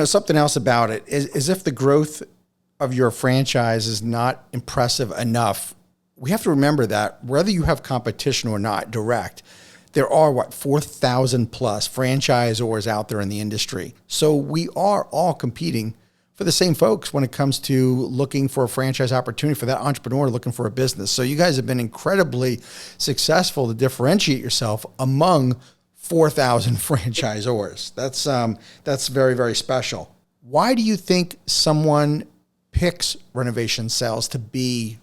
Something else about it is if the growth of your franchise is not impressive enough, we have to remember that whether you have competition or not, direct, there are 4,000 plus franchisors out there in the industry. So we are all competing for the same folks when it comes to looking for a franchise opportunity for that entrepreneur looking for a business. So you guys have been incredibly successful to differentiate yourself among 4,000 franchisors. That's very, very special. Why do you think someone picks Renovation Sells to be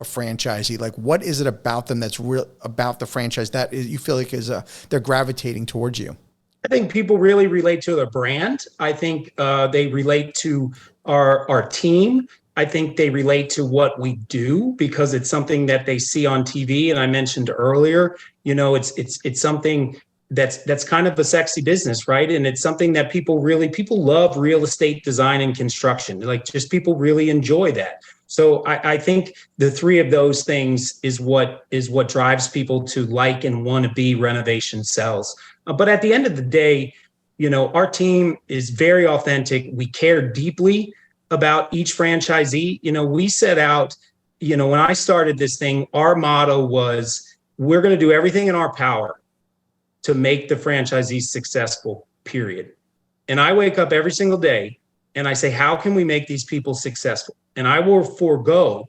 a franchisee? Like, what is it about them that's real about the franchise that you feel like they're gravitating towards you? I think people really relate to the brand. I think they relate to our team. I think they relate to what we do because it's something that they see on TV. And I mentioned earlier, it's something that's kind of a sexy business, right? And it's something that people love real estate design and construction. Like, just people really enjoy that. So I think the three of those things is what drives people to like and want to be Renovation Sells. But at the end of the day, our team is very authentic. We care deeply about each franchisee. We set out, when I started this thing, our motto was, we're going to do everything in our power to make the franchisees successful, period. And I wake up every single day and I say, how can we make these people successful? And I will forego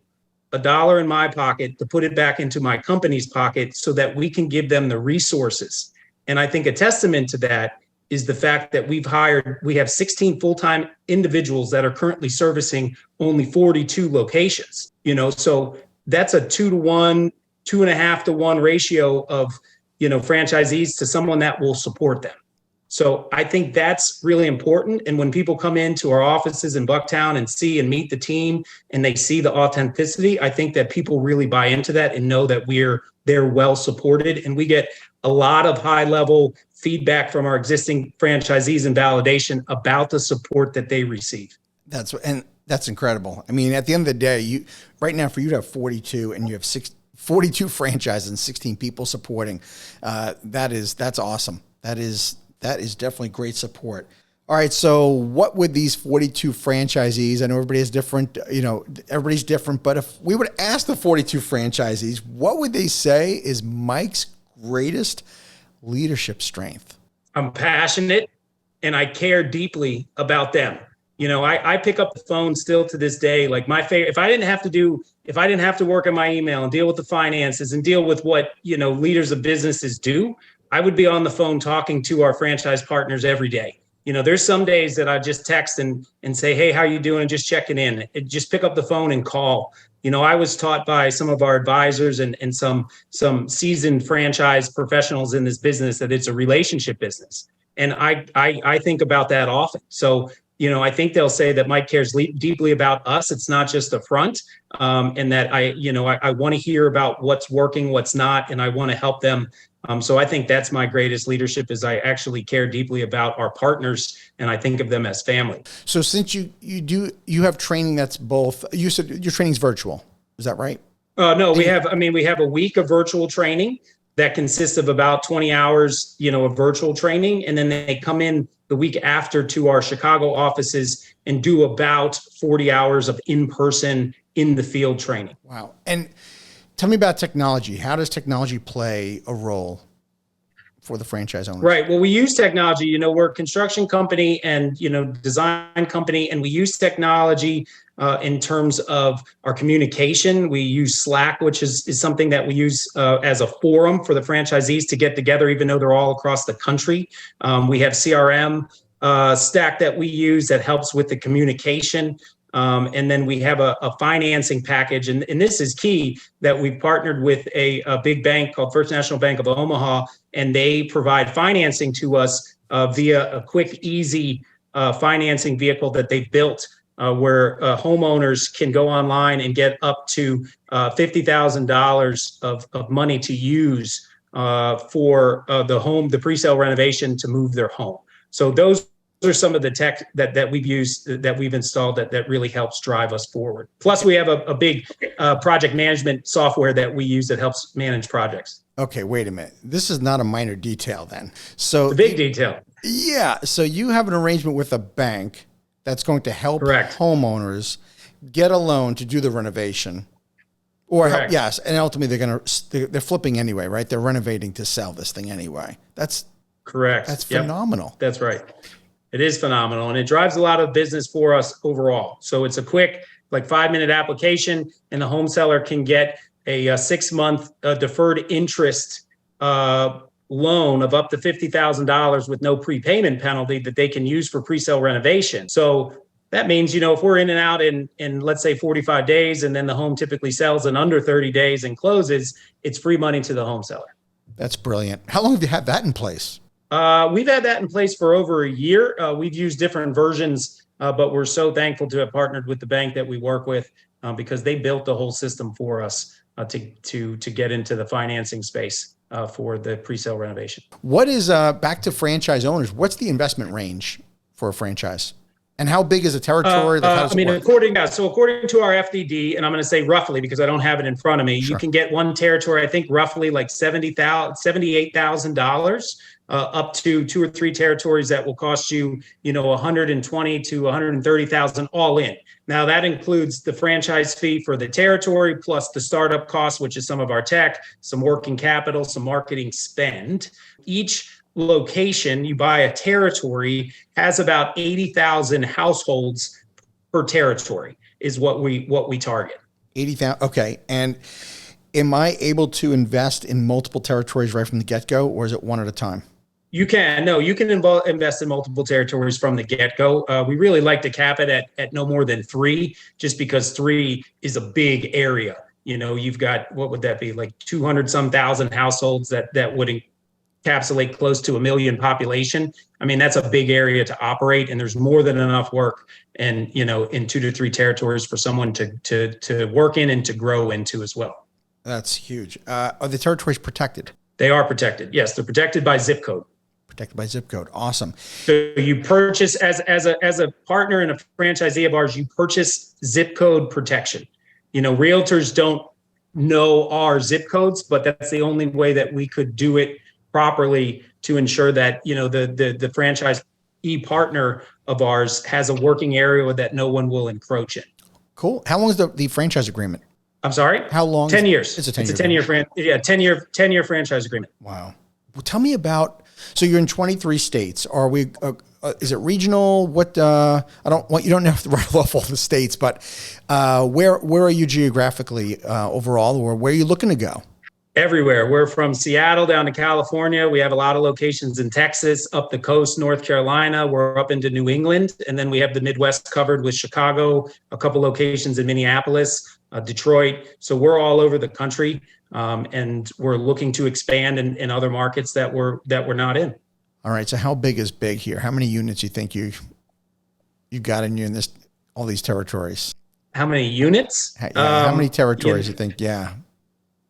$1 in my pocket to put it back into my company's pocket so that we can give them the resources. And I think a testament to that is the fact that we have 16 full-time individuals that are currently servicing only 42 locations. So that's a 2-to-1, 2.5-to-1 ratio of, franchisees to someone that will support them. So I think that's really important. And when people come into our offices in Bucktown and see and meet the team and they see the authenticity, I think that people really buy into that and know that they're well supported. And we get a lot of high level feedback from our existing franchisees and validation about the support that they receive. That's incredible. I mean, at the end of the day, right now for you to have 42 and you have 42 franchises and 16 people supporting, that's awesome. That is definitely great support. All right. So what would these 42 franchisees, I know everybody is different, everybody's different, but if we would ask the 42 franchisees, what would they say is Mike's greatest leadership strength? I'm passionate and I care deeply about them. I pick up the phone still to this day. Like, my favorite, if I didn't have to work on my email and deal with the finances and deal with what, leaders of businesses do, I would be on the phone talking to our franchise partners every day. There's some days that I just text and say, hey, how you doing? Just checking in. Just pick up the phone and call. I was taught by some of our advisors and some seasoned franchise professionals in this business that it's a relationship business. And I think about that often. So, I think they'll say that Mike cares deeply about us. It's not just a front, and that I want to hear about what's working, what's not, and I want to help them. So I think that's my greatest leadership, is I actually care deeply about our partners and I think of them as family. So since you have training that's both, you said your training's virtual, is that right? No, we have a week of virtual training that consists of about 20 hours, of virtual training. And then they come in the week after to our Chicago offices and do about 40 hours of in-person, in the field training. Wow. And tell me about technology. How does technology play a role for the franchise owners? Right. Well, we use technology. We're a construction company and, design company, and we use technology in terms of our communication. We use Slack, which is something that we use as a forum for the franchisees to get together, even though they're all across the country. We have CRM stack that we use that helps with the communication. And then we have a financing package. And this is key, that we've partnered with a big bank called First National Bank of Omaha, and they provide financing to us via a quick, easy financing vehicle that they've built where homeowners can go online and get up to $50,000 of money to use for the pre-sale renovation to move their home. So those are some of the tech that we've used, that we've installed that really helps drive us forward. Plus, we have a big project management software that we use that helps manage projects. Okay, wait a minute. This is not a minor detail then. So The big detail. yeah, so you have an arrangement with a bank that's going to help Correct. homeowners get a loan to do the renovation. Or help, Correct. yes, and ultimately they're flipping anyway, right? They're renovating to sell this thing anyway. That's Correct. Yep. phenomenal. That's right. It is phenomenal, and it drives a lot of business for us overall. So it's a quick, like 5-minute application, and the home seller can get a 6-month deferred interest loan of up to $50,000 with no prepayment penalty that they can use for pre-sale renovation. So that means, if we're in and out in let's say 45 days, and then the home typically sells in under 30 days and closes, it's free money to the home seller. That's brilliant. How long have you had that in place? We've had that in place for over a year. We've used different versions, but we're so thankful to have partnered with the bank that we work with because they built the whole system for us to get into the financing space for the pre-sale renovation. What is back to franchise owners? What's the investment range for a franchise? And how big is a territory? According to our FDD, and I'm going to say roughly because I don't have it in front of me, Sure. You can get one territory, I think roughly like $78,000, up to 2 or 3 territories that will cost you, $120,000 to $130,000 all in. Now that includes the franchise fee for the territory plus the startup cost, which is some of our tech, some working capital, some marketing spend. Each location, you buy a territory, has about 80,000 households per territory is what we target. 80,000. Okay. And am I able to invest in multiple territories right from the get-go, or is it one at a time? You can invest in multiple territories from the get-go. We really like to cap it at no more than 3, just because 3 is a big area. You've got, what would that be, like 200 some thousand households that would encapsulate close to 1 million population. I mean, that's a big area to operate, and there's more than enough work in 2 to 3 territories for someone to work in and to grow into as well. That's huge. Are the territories protected? They are protected. Yes, they're protected by zip code. Protected by zip code. Awesome. So you purchase as a partner and a franchisee of ours, you purchase zip code protection. Realtors don't know our zip codes, but that's the only way that we could do it properly to ensure that, the franchisee partner of ours has a working area that no one will encroach in. Cool. How long is the franchise agreement? I'm sorry? How long? 10 years. It's a 10-year 10-year franchise agreement. Wow. Well, tell me about, so you're in 23 states. Are we, is it regional? What, you don't have to rattle off all the states, but where are you geographically overall, or where are you looking to go? Everywhere. We're from Seattle down to California. We have a lot of locations in Texas, up the coast, North Carolina. We're up into New England. And then we have the Midwest covered with Chicago, a couple locations in Minneapolis, Detroit. So we're all over the country. And we're looking to expand in other markets that we're not in. All right. So how big is big here? How many units do you think you got in all these territories? How many units? How many territories you think? Yeah.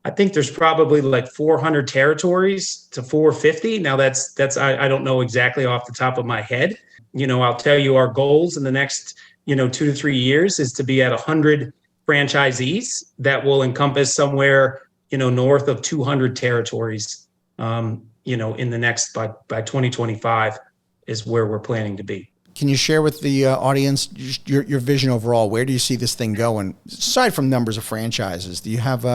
I think there's probably like 400 territories to 450. Now that's I don't know exactly off the top of my head. I'll tell you our goals in the next 2 to 3 years is to be at 100 franchisees that will encompass somewhere north of 200 territories. In the next by 2025 is where we're planning to be. Can you share with the audience just your vision overall? Where do you see this thing going? Aside from numbers of franchises, do you have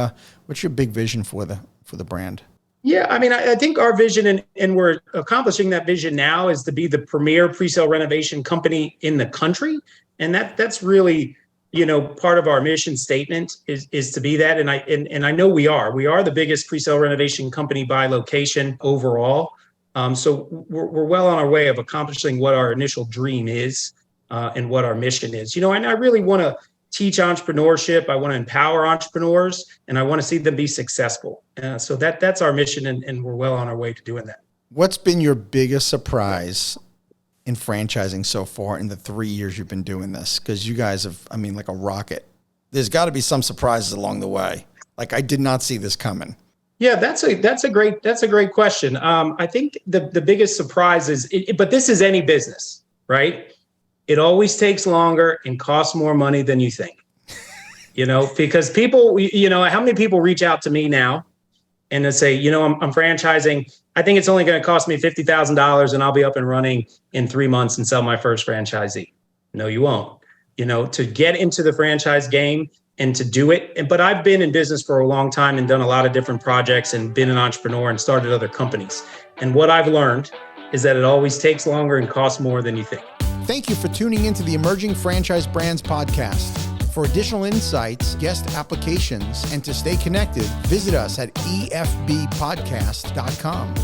what's your big vision for the brand? Yeah, I mean, I think our vision, and we're accomplishing that vision now, is to be the premier pre-sale renovation company in the country, and that's really part of our mission statement is to be that, and I know we are the biggest pre-sale renovation company by location overall. So we're well on our way of accomplishing what our initial dream is and what our mission is. And I really want to teach entrepreneurship. I want to empower entrepreneurs, and I want to see them be successful. So that's our mission, and we're well on our way to doing that. What's been your biggest surprise in franchising so far in the 3 years you've been doing this? Because you guys have, like a rocket. There's got to be some surprises along the way. Like, I did not see this coming. Yeah, that's a great question. I think the biggest surprise is, but this is any business, right? It always takes longer and costs more money than you think. Because people, how many people reach out to me now and to say, I'm franchising. I think it's only going to cost me $50,000 and I'll be up and running in 3 months and sell my first franchisee. No, you won't. To get into the franchise game and to do it. But I've been in business for a long time and done a lot of different projects and been an entrepreneur and started other companies. And what I've learned is that it always takes longer and costs more than you think. Thank you for tuning into the Emerging Franchise Brands podcast. For additional insights, guest applications, and to stay connected, visit us at efbpodcast.com.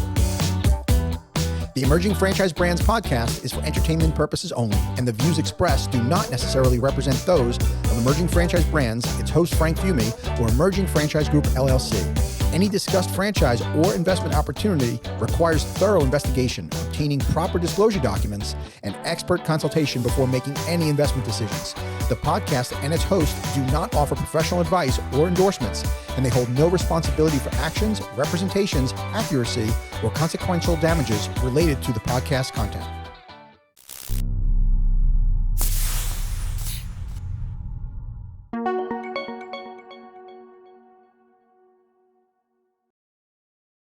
The Emerging Franchise Brands podcast is for entertainment purposes only, and the views expressed do not necessarily represent those of Emerging Franchise Brands, its host Frank Fumey, or Emerging Franchise Group LLC. Any discussed franchise or investment opportunity requires thorough investigation, obtaining proper disclosure documents, and expert consultation before making any investment decisions. The podcast and its host do not offer professional advice or endorsements, and they hold no responsibility for actions, representations, accuracy, or consequential damages related to the podcast content.